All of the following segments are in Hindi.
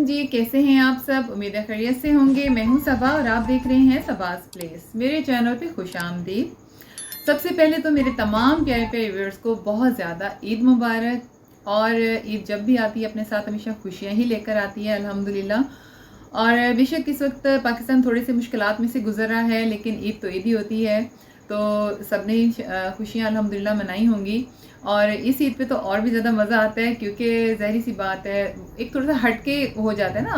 वालेकुम जी, कैसे हैं आप सब। उम्मीद है खैरियत से होंगे। मैं हूं सबा और आप देख रहे हैं सबाज प्लेस। मेरे चैनल पे खुश आमदीद। सबसे पहले तो मेरे तमाम प्यारे प्यारे व्यूअर्स को बहुत ज़्यादा ईद मुबारक। और ईद जब भी आती है अपने साथ हमेशा खुशियाँ ही लेकर आती है अल्हम्दुलिल्लाह। और बेशक इस वक्त पाकिस्तान थोड़ी सी मुश्किलात में से गुजर रहा है, लेकिन ईद तो ईद ही होती है। तो सब ने खुशियाँ अल्हम्दुलिल्लाह मनाई होंगी। और इस ईद पे तो और भी ज़्यादा मज़ा आता है, क्योंकि ज़ाहिर सी बात है एक थोड़ा सा हटके हो जाता है ना,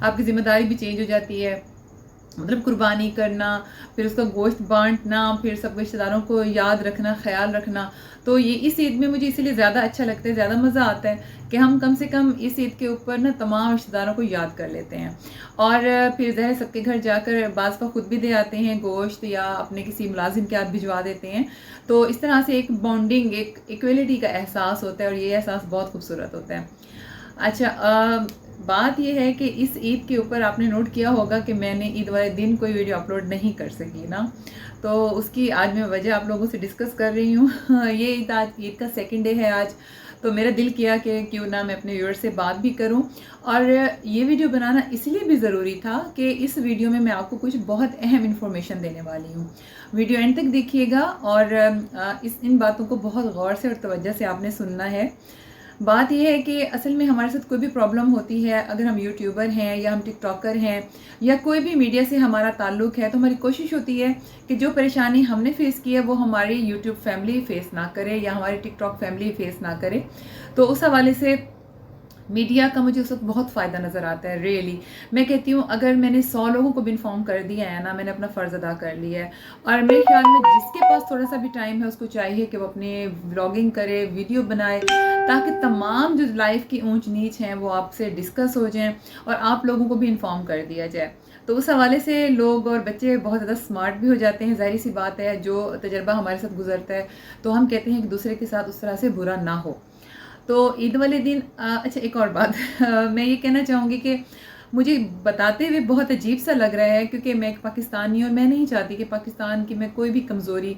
आपकी ज़िम्मेदारी भी चेंज हो जाती है। मतलब कुर्बानी करना, फिर उसका गोश्त बांटना, फिर सब रिश्तेदारों को याद रखना, ख्याल रखना। तो ये इस ईद में मुझे इसीलिए ज़्यादा अच्छा लगता है, ज़्यादा मज़ा आता है कि हम कम से कम इस ईद के ऊपर ना तमाम रिश्तेदारों को याद कर लेते हैं। और फिर ज़ाहिर सबके घर जाकर बाज़ खुद भी दे आते हैं गोश्त, या अपने किसी मुलाजिम के हाथ भिजवा देते हैं। तो इस तरह से एक बॉन्डिंग, एक इक्वलिटी का एहसास होता है, और ये एहसास बहुत खूबसूरत होता है। अच्छा, बात यह है कि इस ईद के ऊपर आपने नोट किया होगा कि मैंने ईद वाले दिन कोई वीडियो अपलोड नहीं कर सकी ना। तो उसकी आज मैं वजह आप लोगों से डिस्कस कर रही हूँ। ये ईद का सेकंड डे है आज। तो मेरा दिल किया कि क्यों ना मैं अपने व्यूअर से बात भी करूं। और ये वीडियो बनाना इसलिए भी ज़रूरी था कि इस वीडियो में मैं आपको कुछ बहुत अहम इंफॉर्मेशन देने वाली हूँ। वीडियो एंड तक देखिएगा, और इन बातों को बहुत गौर से और तवज्जो से आपने सुनना है। बात यह है कि असल में हमारे साथ कोई भी प्रॉब्लम होती है, अगर हम यूट्यूबर हैं या हम टिकटॉकर हैं या कोई भी मीडिया से हमारा ताल्लुक है, तो हमारी कोशिश होती है कि जो परेशानी हमने फेस की है वो हमारी यूट्यूब फैमिली फेस ना करे या हमारी टिकटॉक फैमिली फेस ना करे। तो उस हवाले से मीडिया का मुझे उस वक्त बहुत फ़ायदा नज़र आता है। रियली मैं कहती हूँ, अगर मैंने 100 लोगों को भी इन्फॉर्म कर दिया है ना, मैंने अपना फ़र्ज़ अदा कर लिया है। और मेरे ख्याल में जिसके पास थोड़ा सा भी टाइम है उसको चाहिए कि वो अपने व्लॉगिंग करे, वीडियो बनाए, ताकि तमाम जो लाइफ की ऊंच नीच हैं वो आपसे डिस्कस हो जाएं और आप लोगों को भी इन्फॉर्म कर दिया जाए। तो उस हवाले से लोग और बच्चे बहुत ज़्यादा स्मार्ट भी हो जाते हैं। ज़ाहिर सी बात है, जो तजर्बा हमारे साथ गुजरता है तो हम कहते हैं कि दूसरे के साथ उस तरह से बुरा ना हो। तो ईद वाले दिन अच्छा, एक और बात मैं ये कहना चाहूँगी कि मुझे बताते हुए बहुत अजीब सा लग रहा है, क्योंकि मैं एक पाकिस्तानी और मैं नहीं चाहती कि पाकिस्तान की मैं कोई भी कमज़ोरी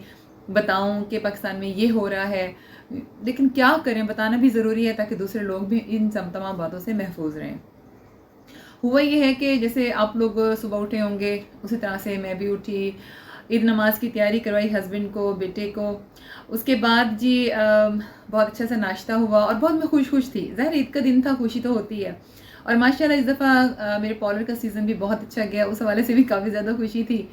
बताऊं कि पाकिस्तान में ये हो रहा है। लेकिन क्या करें, बताना भी ज़रूरी है ताकि दूसरे लोग भी इन तमाम बातों से महफूज रहें। हुआ ये है कि जैसे आप लोग सुबह उठे होंगे, उसी तरह से मैं भी उठी, ईद नमाज की तैयारी करवाई हस्बैंड को, बेटे को। उसके बाद जी बहुत अच्छा सा नाश्ता हुआ और बहुत मैं खुश थी। ज़ाहिर ईद का दिन था, खुशी तो होती है। और माशाल्लाह इस दफ़ा मेरे पार्लर का सीज़न भी बहुत अच्छा गया, उस हवाले से भी काफ़ी ज़्यादा खुशी थी।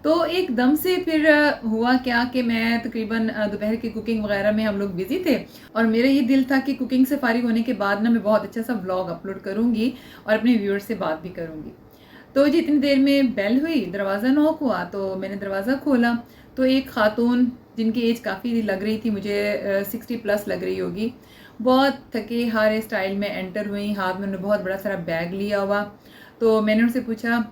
तो एकदम से फिर हुआ क्या कि मैं तकरीबन दोपहर की कुकिंग वगैरह में हम लोग बिज़ी थे, और मेरा ये दिल था कि कुकिंग से फारिग होने के बाद ना मैं बहुत अच्छा सा व्लॉग अपलोड करूँगी और अपने व्यूअर्स से बात भी करूँगी। तो जी इतनी देर में बेल हुई, दरवाज़ा नॉक हुआ, तो मैंने दरवाज़ा खोला। तो एक खातून जिनकी एज काफ़ी लग रही थी मुझे, 60 प्लस लग रही होगी, बहुत थके हारे स्टाइल में एंटर हुई। हाथ में उन्होंने बहुत बड़ा सारा बैग लिया हुआ। तो मैंने उनसे पूछा,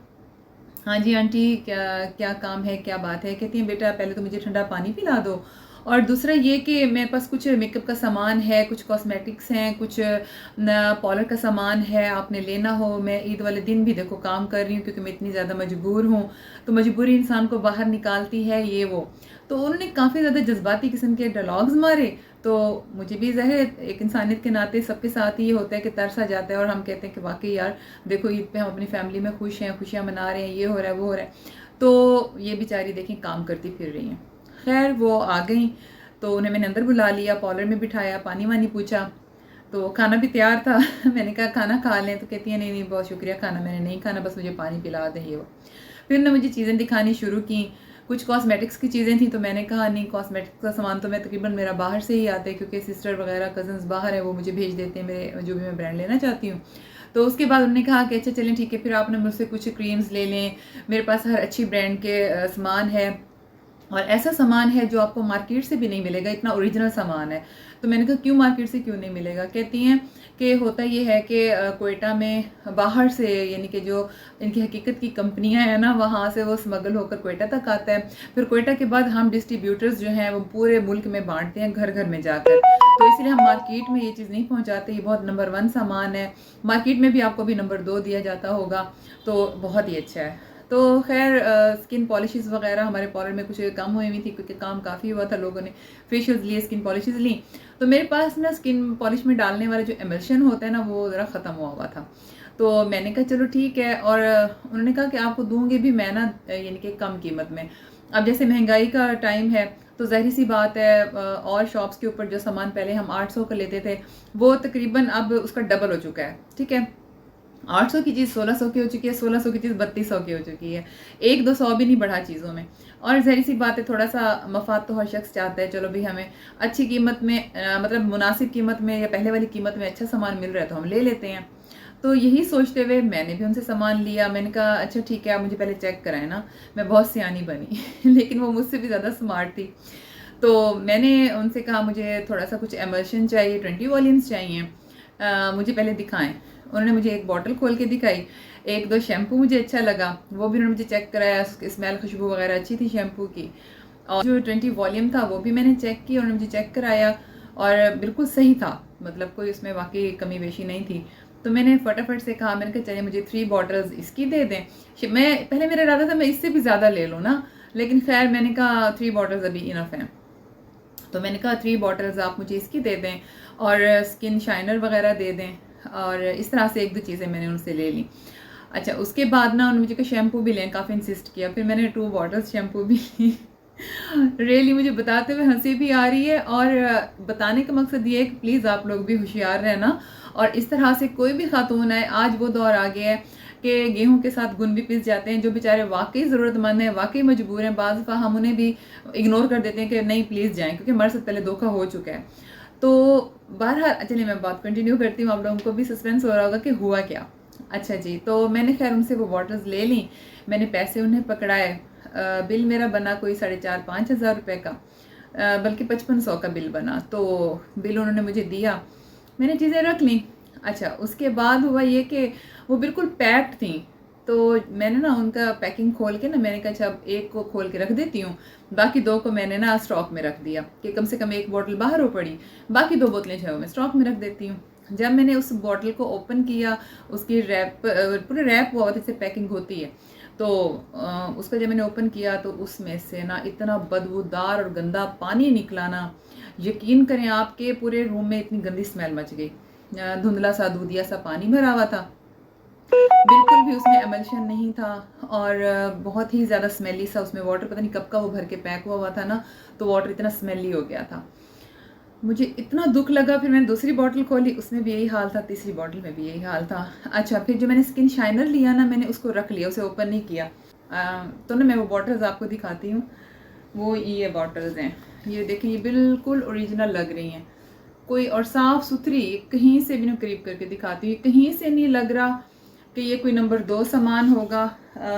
हाँ जी आंटी, क्या क्या काम है, क्या बात है। कहती हैं, बेटा पहले तो मुझे ठंडा पानी पिला दो, और दूसरा ये कि मेरे पास कुछ मेकअप का सामान है, कुछ कॉस्मेटिक्स हैं, कुछ पार्लर का सामान है, आपने लेना हो। मैं ईद वाले दिन भी देखो काम कर रही हूँ, क्योंकि मैं इतनी ज़्यादा मजबूर हूँ, तो मजबूरी इंसान को बाहर निकालती है, ये वो। तो उन्होंने काफ़ी ज़्यादा जज्बाती किस्म के डायलॉग्स मारे। तो मुझे भी ज़ाहिर एक इंसानियत के नाते सबके साथ ये होता है कि तरस आ जाता है, और हम कहते हैं कि वाकई यार देखो ईद पे हम अपनी फैमिली में खुश हैं, खुशियाँ मना रहे हैं, ये हो रहा है, वो हो रहा है। तो ये बेचारी देखें काम करती फिर रही हैं। खैर वो आ गई, तो उन्हें मैंने अंदर बुला लिया, पार्लर में बिठाया, पानी वानी पूछा। तो खाना भी तैयार था। मैंने कहा खाना खा लें, तो कहती है नहीं नहीं बहुत शुक्रिया, खाना मैंने नहीं खाना, बस मुझे पानी पिला दें, ये वो। फिर उन्होंने मुझे चीज़ें दिखानी शुरू की। कुछ कॉस्मेटिक्स की चीज़ें थी, तो मैंने कहा नहीं, कॉस्मेटिक्स का सामान तो मैं तकरीबन मेरा बाहर से ही आता है, क्योंकि सिस्टर वगैरह कज़न्स बाहर है, वो मुझे भेज देते हैं मेरे जो भी मैं ब्रांड लेना चाहती हूँ। तो उसके बाद उन्होंने कहा कि अच्छा चलें ठीक है, फिर आप ना मुझसे कुछ क्रीम्स ले लें, मेरे पास हर अच्छी ब्रांड के सामान है, और ऐसा सामान है जो आपको मार्केट से भी नहीं मिलेगा, इतना ओरिजिनल सामान है। तो मैंने कहा क्यों मार्केट से क्यों नहीं मिलेगा। कहती हैं कि होता ये है कि कोयटा में बाहर से, यानी कि जो इनकी हकीकत की कंपनियां हैं ना, वहाँ से वो स्मगल होकर कोयटा तक आता है। फिर कोयटा के बाद हम डिस्ट्रीब्यूटर्स जो हैं वो पूरे मुल्क में बांटते हैं, घर घर में जाकर। तो इसलिए हम मार्केट में ये चीज़ नहीं पहुँचाते। ये बहुत नंबर 1 सामान है, मार्केट में भी आपको भी नंबर 2 दिया जाता होगा, तो बहुत ही अच्छा है। तो खैर स्किन पॉलिशेस वगैरह हमारे पार्लर में कुछ कम हुई हुई थी, क्योंकि काम काफ़ी हुआ था, लोगों ने फेशियल्स लिए, स्किन पॉलिशेस ली। तो मेरे पास ना स्किन पॉलिश में डालने वाला जो एमल्शन होता है ना, वो ज़रा ख़त्म हुआ हुआ था। तो मैंने कहा चलो ठीक है, और उन्होंने कहा कि आपको दूंगी भी मैं ना, यानी कि कम कीमत में। अब जैसे महंगाई का टाइम है तो ज़ाहिर सी बात है, और शॉप्स के ऊपर जो सामान पहले हम 800 का लेते थे वो तकरीबन अब उसका डबल हो चुका है। ठीक है, 800 की चीज़ 1600 की हो चुकी है, 1600 की चीज़ 3200 की हो चुकी है। 1-200 भी नहीं बढ़ा चीज़ों में। और ज़ाहिर सी बात है, थोड़ा सा मफाद तो हर शख्स चाहता है, चलो भी हमें अच्छी कीमत में, मतलब मुनासिब कीमत में या पहले वाली कीमत में अच्छा सामान मिल रहा है तो हम ले लेते हैं। तो यही सोचते हुए मैंने भी उनसे सामान लिया। मैंने कहा अच्छा ठीक है, आप मुझे पहले चेक कराएं ना। मैं बहुत सियानी बनी लेकिन वो मुझसे भी ज़्यादा स्मार्ट थी। तो मैंने उनसे कहा मुझे थोड़ा सा कुछ एमल्शन चाहिए, 20 वॉल्यूम्स चाहिए, मुझे पहले दिखाएं। उन्होंने मुझे एक बॉटल खोल के दिखाई, 1-2 शैम्पू मुझे अच्छा लगा, वो भी उन्होंने मुझे चेक कराया, उसकी स्मेल खुशबू वगैरह अच्छी थी शैम्पू की। और जो 20 वॉल्यूम था वो भी मैंने चेक किया, उन्होंने मुझे चेक कराया और बिल्कुल सही था, मतलब कोई उसमें वाकई कमी बेशी नहीं थी। तो मैंने फटाफट से कहा, मैंने कहा चलिए मुझे 3 बॉटल्स इसकी दे दें। मैं पहले मेरा इरादा था मैं इससे भी ज़्यादा ले लूँ ना, लेकिन खैर मैंने कहा 3 बॉटल्स अभी इनफ हैं। तो मैंने कहा 3 बॉटल्स आप मुझे इसकी दे दें और स्किन शाइनर वगैरह दे दें, और इस तरह से 1-2 चीज़ें मैंने उनसे ले ली। अच्छा, उसके बाद ना उन्होंने मुझे शैम्पू भी लें, काफ़ी इंसिस्ट किया, फिर मैंने 2 बॉटल्स शैम्पू भी ली रियली मुझे बताते हुए हंसी भी आ रही है, और बताने का मकसद ये है कि प्लीज़ आप लोग भी होशियार रहना, और इस तरह से कोई भी खातून है, आज वो दौर आ गया है कि गेहूं के साथ गुन भी पिस जाते हैं, जो बेचारे वाकई ज़रूरतमंद हैं, वाकई मजबूर हैं, बाज़ दफ़ा हम उन्हें भी इग्नोर कर देते हैं कि नहीं प्लीज़ जाएं, क्योंकि हमारे साथ पहले धोखा हो चुका है। तो बहरहाल चलिए मैं बात कंटिन्यू करती हूँ, आप लोगों को भी सस्पेंस हो रहा होगा कि हुआ क्या। अच्छा जी, तो मैंने खैर उनसे वो बॉटल्स ले ली, मैंने पैसे उन्हें पकड़ाए। बिल मेरा बना कोई 4,500-5 हज़ार रुपये का, बल्कि 5500 का बिल बना। तो बिल उन्होंने मुझे दिया, मैंने चीज़ें रख ली। अच्छा, उसके बाद हुआ ये कि वो बिल्कुल पैक्ड थी, तो मैंने ना उनका पैकिंग खोल के ना, मैंने कहा अच्छा अब एक को खोल के रख देती हूँ, बाकी 2 को मैंने ना स्टॉक में रख दिया कि कम से कम 1 बोतल बाहर हो पड़ी, बाकी 2 बोतलें जो है मैं स्टॉक में रख देती हूँ। जब मैंने उस बॉटल को ओपन किया, उसकी रैप पूरे रैप हुआ जैसे पैकिंग होती है, तो उसका जब मैंने ओपन किया तो उसमें से ना इतना बदबूदार और गंदा पानी निकला ना, यकीन करें आपके पूरे रूम में इतनी गंदी स्मेल मच गई। धुंधला सा दूधिया सा पानी भरा हुआ था, बिल्कुल भी उसमें एमल्शन नहीं था, और बहुत ही ज़्यादा स्मेली सा उसमें वाटर, पता नहीं कब का वो भर के पैक हुआ था ना, तो वाटर इतना स्मेली हो गया था। मुझे इतना दुख लगा, फिर मैंने दूसरी बॉटल खोली, उसमें भी यही हाल था, तीसरी बॉटल में भी यही हाल था। अच्छा, फिर जो मैंने स्किन शाइनर लिया ना, मैंने उसको रख लिया, उसे ओपन नहीं किया। तो ना मैं वो बॉटल्स आपको दिखाती हूँ, वो ये बॉटल्स हैं, ये देखिए, ये बिल्कुल ओरिजिनल लग रही हैं, कोई और साफ़ सुथरी, कहीं से भी ना, करीब करके दिखाती हूँ, कहीं से नहीं लग रहा कि ये कोई नंबर 2 सामान होगा।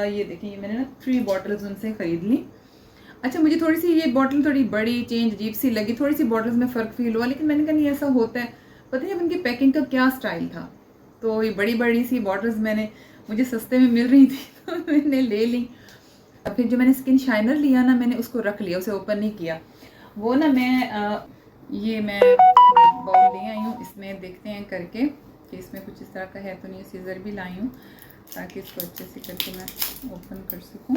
ये देखिए, ये मैंने ना 3 बॉटल्स उनसे ख़रीद ली। अच्छा, मुझे थोड़ी सी ये बॉटल थोड़ी बड़ी चेंज अजीब सी लगी, थोड़ी सी बॉटल्स में फ़र्क फील हुआ, लेकिन मैंने कहा नहीं ऐसा होता है, पता नहीं अब उनकी पैकिंग का क्या स्टाइल था। तो ये बड़ी बड़ी सी बॉटल्स मुझे सस्ते में मिल रही थी तो मैंने ले ली। फिर जो मैंने स्किन शाइनर लिया ना, मैंने उसको रख लिया, उसे ओपन नहीं किया। वो ना ये मैं बाउल ले आई हूँ, इसमें देखते हैं करके कि इसमें कुछ इस तरह का है तो नहीं। सीज़र भी लाई हूँ ताकि इसको अच्छे से करके मैं ओपन कर सकूँ।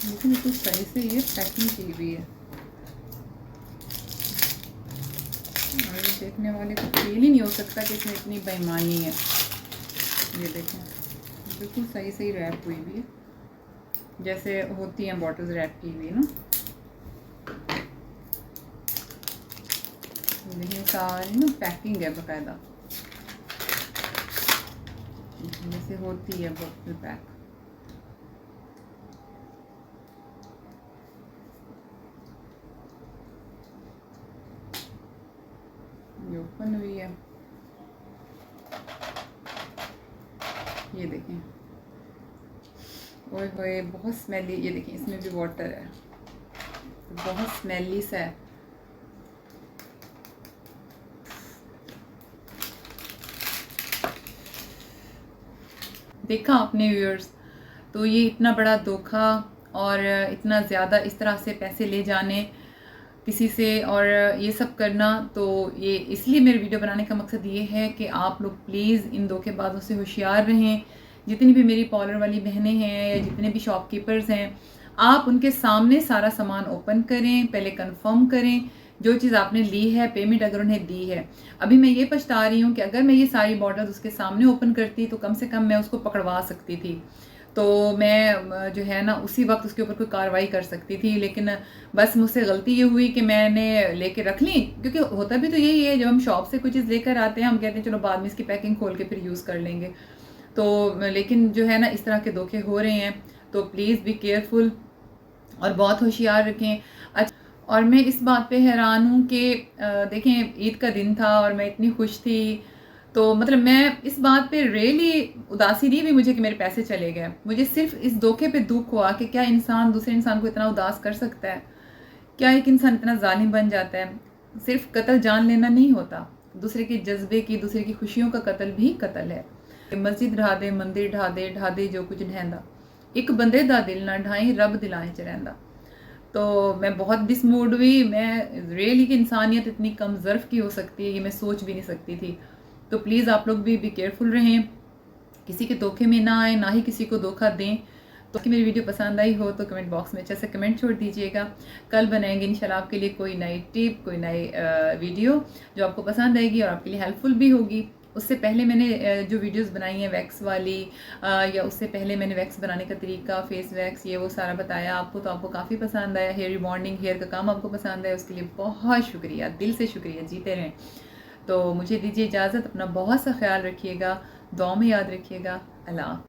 लेकिन कुछ सही से ये पैकिंग की हुई है, और ये देखने वाले को फील ही नहीं हो सकता कि इसमें इतनी बेईमानी है। ये देखें, बिल्कुल सही सही रैप हुई हुई है, जैसे होती हैं बॉटल्स रैप की हुई ना। देखिए सारी ना पैकिंग है बाकायदा, जैसे होती है बॉटल पैक। ये ओपन हुई है, ये देखें, ओए होए बहुत स्मेली। ये देखें, इसमें भी वाटर है, बहुत स्मेली सा है। देखा आपने व्यूअर्स, तो ये इतना बड़ा धोखा और इतना ज़्यादा इस तरह से पैसे ले जाने किसी से और ये सब करना, तो ये इसलिए मेरे वीडियो बनाने का मकसद ये है कि आप लोग प्लीज़ इन धोखेबाजों से होशियार रहें। जितनी भी मेरी पार्लर वाली बहनें हैं या जितने भी शॉपकीपर्स हैं, आप उनके सामने सारा सामान ओपन करें, पहले कंफर्म करें जो चीज़ आपने ली है, पेमेंट अगर उन्हें दी है। अभी मैं ये पछता रही हूँ कि अगर मैं ये सारी बॉटल्स उसके सामने ओपन करती तो कम से कम मैं उसको पकड़वा सकती थी, तो मैं जो है ना उसी वक्त उसके ऊपर कोई कार्रवाई कर सकती थी। लेकिन बस मुझसे गलती ये हुई कि मैंने लेके रख ली, क्योंकि होता भी तो यही है, जब हम शॉप से कोई चीज़ लेकर आते हैं हम कहते हैं चलो बाद में इसकी पैकिंग खोल के फिर यूज़ कर लेंगे। तो लेकिन जो है ना इस तरह के धोखे हो रहे हैं, तो प्लीज़ बी केयरफुल और बहुत होशियार रखें। और मैं इस बात पे हैरान हूँ कि देखें ईद का दिन था और मैं इतनी खुश थी, तो मतलब मैं इस बात पे रियली उदासी नहीं हुई मुझे कि मेरे पैसे चले गए। मुझे सिर्फ इस धोखे पे दुख हुआ कि क्या इंसान दूसरे इंसान को इतना उदास कर सकता है, क्या एक इंसान इतना जालिम बन जाता है। सिर्फ कत्ल जान लेना नहीं होता, दूसरे के जज्बे की, दूसरे की खुशियों का कत्ल भी कत्ल है। मस्जिद ढा दे, मंदिर ढा दे, ढा दे जो कुछ ढहंदा, एक बंदे दा दिल ना ढाई रब दिलाए च रहिंदा। तो मैं बहुत डिसमूड हुई। मैं रियली कि इंसानियत इतनी कम ज़र्फ़ की हो सकती है, ये मैं सोच भी नहीं सकती थी। तो प्लीज़ आप लोग भी केयरफुल रहें, किसी के धोखे में ना आए, ना ही किसी को धोखा दें। तो कि मेरी वीडियो पसंद आई हो तो कमेंट बॉक्स में अच्छे से कमेंट छोड़ दीजिएगा। कल बनाएंगे इंशाल्लाह आपके लिए कोई नई टिप, कोई नई वीडियो जो आपको पसंद आएगी और आपके लिए हेल्पफुल भी होगी। उससे पहले मैंने जो वीडियोस बनाई हैं वैक्स वाली, या उससे पहले मैंने वैक्स बनाने का तरीका, फेस वैक्स, ये वो सारा बताया आपको, तो आपको काफ़ी पसंद आया। हेयर रिबॉन्डिंग, हेयर का काम आपको पसंद आया, उसके लिए बहुत शुक्रिया, दिल से शुक्रिया, जीते रहें। तो मुझे दीजिए इजाज़त, अपना बहुत सा ख्याल रखिएगा, दुआ में याद रखिएगा। अल्लाह।